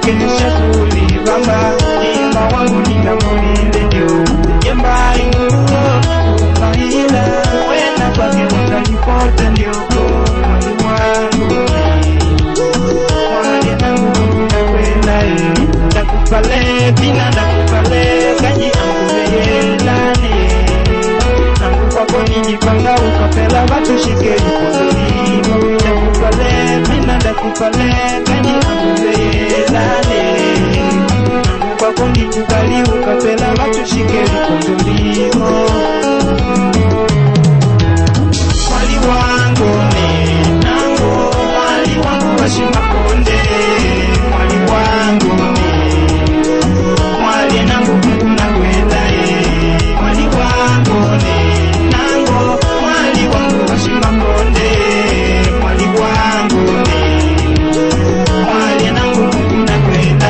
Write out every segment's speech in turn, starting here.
kenisha tuli bamba ima wangu nina mulinde dio yemba inguo mahila wena kwa kiwanga nipote ndioko mwali wangu mwali nangu nakwenda nakupale pina nakupale kanyi anguveye nani nangu kwa koni nipanga ukapela watu shike nikondolimo nakupale pina nakupale kanyi anguveye nani nangu kwa koni tukali ukapela watu shike nikondolimo mwali wangu ni nangu mwali wangu washimakonde mwali wangu ni mwali nangu mungu nakwenda mwali wangu ni nangu mwali wangu washimakonde mwali wangu ni mwali nangu mungu nakwenda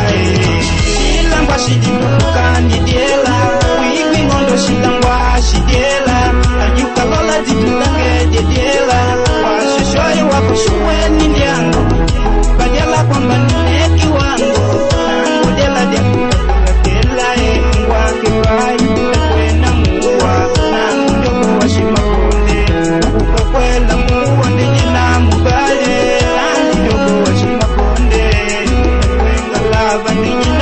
shilangwa shidimuka ndidiela wigwi ngondo shilangwa shidiela anyuka lola zitulange didiela washoshoye wakushuweni ndiango badiala kwamba nineki wangu nangu dela diakukakela engwa kiwayu kwena muwa nangu ndogo washimakonde ukakwela muwa ndijina mubale nangu ndogo washimakonde kwenga lava ndijina